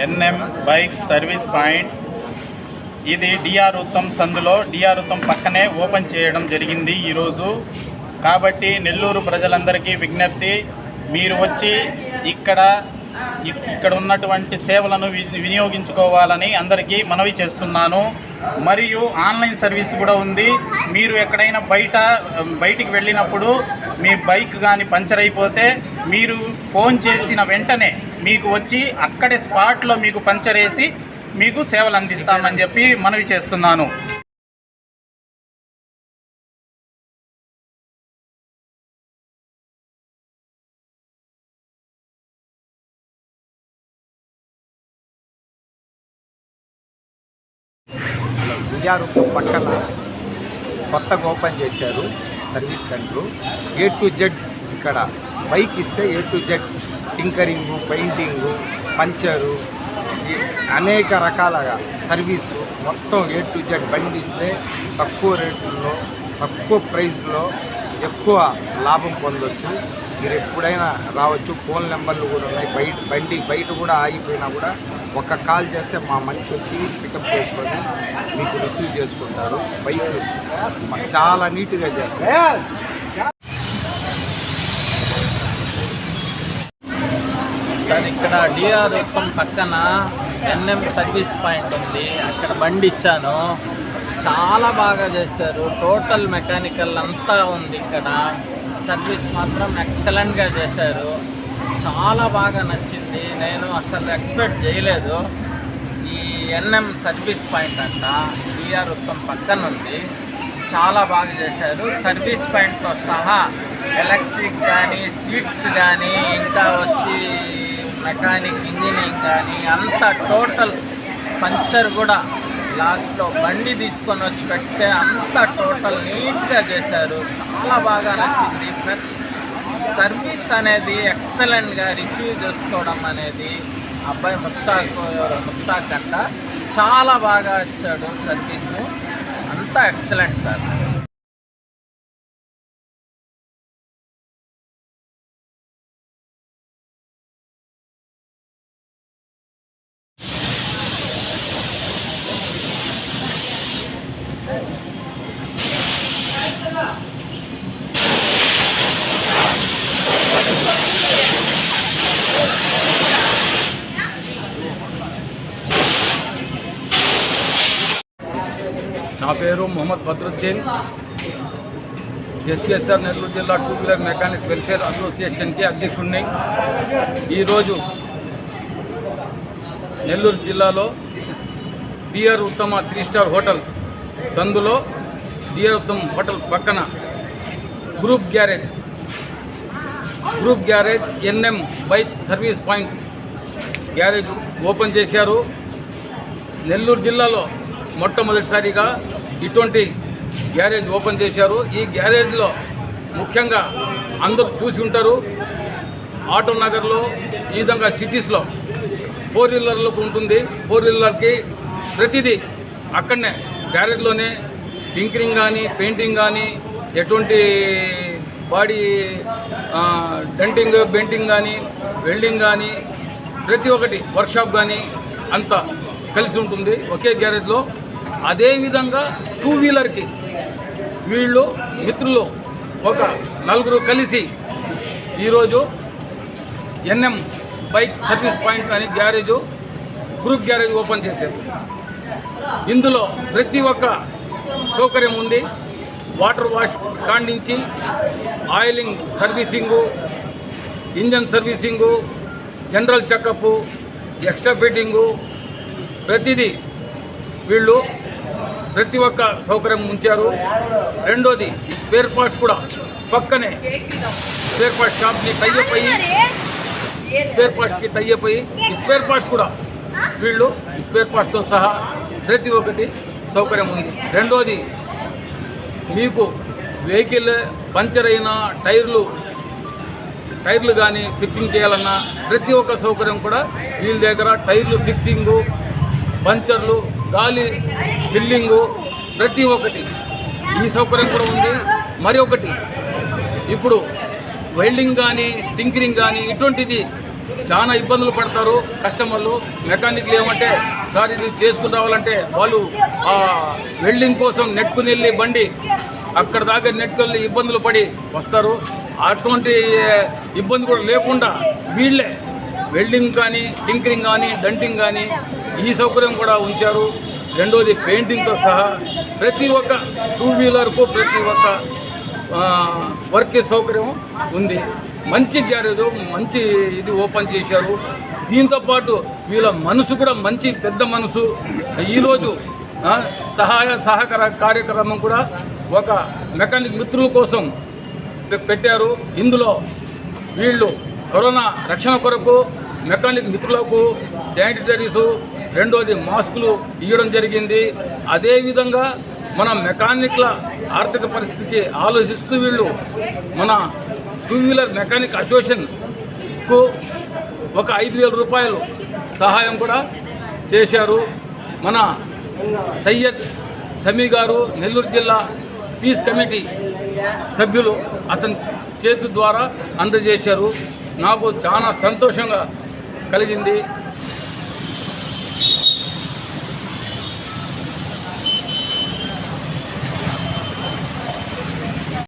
NM bike service point ఇది DR Uttam సందులో DR Uttam పక్కనే ఓపెన్ చేయడం జరిగింది ఈరోజు. కాబట్టి నెల్లూరు ప్రజలందరికీ విజ్ఞప్తి, మీరు వచ్చి ఇక్కడ ఉన్నటువంటి సేవలను వినియోగించుకోవాలని అందరికీ మనవి చేస్తున్నాను. మరియు ఆన్లైన్ సర్వీస్ కూడా ఉంది. మీరు ఎక్కడైనా బయటికి వెళ్ళినప్పుడు మీ బైక్ కానీ పంచర్ అయిపోతే మీరు ఫోన్ చేసిన వెంటనే మీకు వచ్చి అక్కడే స్పాట్లో మీకు పంచర్ వేసి మీకు సేవలు అందిస్తామని చెప్పి మనవి చేస్తున్నాను. డిఆర్ పక్కన కొత్తగా ఓపెన్ చేశారు service centre. A to Z ఇక్కడ బైక్ ఇస్తే A to Z టింకరింగు, పెయింటింగు, పంచరు, అనేక రకాలుగా సర్వీసు మొత్తం A to Z బండి ఇస్తే తక్కువ రేట్లలో తక్కువ ప్రైస్లో ఎక్కువ లాభం పొందొచ్చు. మీరు ఎప్పుడైనా రావచ్చు. ఫోన్ నెంబర్లు కూడా ఉన్నాయి. బండి బయట కూడా ఆగిపోయినా కూడా ఒక కాల్ చేస్తే మా మనిషి వచ్చి పికప్ చేసుకొని మీకు రిసీవ్ చేసుకుంటారు. బైక్ చాలా నీట్గా చేస్తారు. సార్, ఇక్కడ డిఆర్ ఉత్తమ్ పక్కన ఎన్ఎం సర్వీస్ పాయింట్ ఉంది. అక్కడ బండి ఇచ్చాను, చాలా బాగా చేశారు. టోటల్ మెకానికల్ అంతా ఉంది. ఇక్కడ సర్వీస్ మాత్రం ఎక్సలెంట్గా చేశారు. చాలా బాగా నచ్చింది. నేను అసలు ఎక్స్పెక్ట్ చేయలేదు. ఈ ఎన్ఎం సర్వీస్ పాయింట్ అంట డిఆర్ ఉత్తమ్ పక్కన ఉంది. చాలా బాగా చేశారు. సర్వీస్ పాయింట్తో సహా ఎలక్ట్రిక్ కానీ, సీట్స్ కానీ, ఇంకా వచ్చి మెకానిక్ ఇంజనీరింగ్ కానీ అంతా టోటల్ పంచర్ కూడా లాస్ట్లో బండి తీసుకొని వచ్చి పెడితే అంతా టోటల్ నీట్గా చేశారు. చాలా బాగా నచ్చింది. ప్లస్ సర్వీస్ అనేది ఎక్సలెంట్గా రిసీవ్ చేసుకోవడం అనేది అబ్బాయి ముస్తాక్ అంట చాలా బాగా ఇచ్చాడు. సర్వీసు అంతా ఎక్సలెంట్ సార్. నా పేరు మొహమ్మద్ బద్రుద్దీన్. ఎస్కేఎస్ఆర్ నెల్లూరు జిల్లా టూ వీలర్ మెకానిక్స్ వెల్ఫేర్ అసోసియేషన్కి అధ్యక్షుడిని. ఈరోజు నెల్లూరు జిల్లాలో డిఆర్ ఉత్తమ 3 స్టార్ హోటల్ సందులో డిఆర్ ఉత్తమ్ హోటల్ పక్కన group garage NM bike service point garage open చేశారు. నెల్లూరు జిల్లాలో మొట్టమొదటిసారిగా ఇటువంటి గ్యారేజ్ ఓపెన్ చేశారు. ఈ గ్యారేజ్లో ముఖ్యంగా అందరూ చూసి ఉంటారు, ఆటో నగర్లో ఈ విధంగా సిటీస్లో 4 వీలర్లకు ఉంటుంది. 4 వీలర్కి ప్రతిదీ అక్కడనే గ్యారేజ్లోనే టింకరింగ్ కానీ, పెయింటింగ్ కానీ, ఎటువంటి బాడీ డెంటింగ్, బెంటింగ్ కానీ, వెల్డింగ్ కానీ, ప్రతి ఒక్కటి వర్క్షాప్ కానీ అంతా కలిసి ఉంటుంది ఒకే గ్యారేజ్లో. అదేవిధంగా 2 వీలర్కి వీళ్ళు మిత్రులు ఒక 4 కలిసి ఈరోజు ఎన్ఎం బైక్ సర్వీస్ పాయింట్ అని గ్రూప్ గ్యారేజ్ ఓపెన్ చేశారు. ఇందులో ప్రతి ఒక్క సౌకర్యం ఉంది. వాటర్ వాష్ కాండించి oiling servicing, engine servicing, general checkup, extra fitting ప్రతిదీ వీళ్ళు ప్రతి ఒక్క సౌకర్యం ఉంచారు. రెండోది స్పేర్ పార్ట్స్ కూడా పక్కనే స్పేర్ పార్ట్స్ షాప్ని టైఅప్ అయ్యి స్పేర్ పార్ట్స్కి టైఅప్ అయ్యి స్పేర్ పార్ట్స్ కూడా వీళ్ళు స్పేర్ పార్ట్స్తో సహా ప్రతి ఒక్కటి సౌకర్యం ఉంది. రెండోది మీకు వెహికల్ పంచర్ అయిన టైర్లు కానీ ఫిక్సింగ్ చేయాలన్నా ప్రతి ఒక్క సౌకర్యం కూడా వీళ్ళ దగ్గర టైర్లు ఫిక్సింగు, పంచర్లు, గాలి ఫిల్లింగు ప్రతి ఒక్కటి ఈ సౌకర్యం కూడా ఉంది. మరి ఒకటి ఇప్పుడు వెల్డింగ్ కానీ టింకరింగ్ కానీ ఇటువంటిది చాలా ఇబ్బందులు పడతారు కస్టమర్లు. మెకానిక్లు ఏమంటే సార్ ఇది చేసుకుని రావాలంటే వాళ్ళు ఆ వెల్డింగ్ కోసం నెట్టుకుని వెళ్ళి బండి అక్కడ దాకా నెట్టుకెళ్ళి ఇబ్బందులు పడి వస్తారు. అటువంటి ఇబ్బంది కూడా లేకుండా వీళ్ళే వెల్డింగ్ కానీ టింకరింగ్ కానీ డంటింగ్ కానీ ఈ సౌకర్యం కూడా ఉంచారు. రెండోది పెయింటింగ్తో సహా ప్రతి ఒక్క టూ వీలర్కు ప్రతి ఒక్క వర్క్ సౌకర్యం ఉంది. మంచి గ్యారేజ్ మంచి ఇది ఓపెన్ చేశారు. దీంతోపాటు వీళ్ళ మనసు కూడా మంచి పెద్ద మనసు. ఈరోజు సహకార కార్యక్రమం కూడా ఒక మెకానిక్ మిత్రుల కోసం పెట్టారు. ఇందులో వీళ్ళు కరోనా రక్షణ కొరకు మెకానిక్ మిత్రులకు శానిటైజర్సు, రెండోది మాస్కులు ఇవ్వడం జరిగింది. అదేవిధంగా మన మెకానిక్ల ఆర్థిక పరిస్థితికి ఆలోచిస్తూ వీళ్ళు మన టూ వీలర్ మెకానిక్ అసోసియేషన్కు ఒక 5,000 రూపాయలు సహాయం కూడా చేశారు. మన సయ్యద్ సమీ గారు నెల్లూరు జిల్లా పీస్ కమిటీ సభ్యులు అతని చేతి ద్వారా అందజేశారు. నాకు చాలా సంతోషంగా కలిగింది.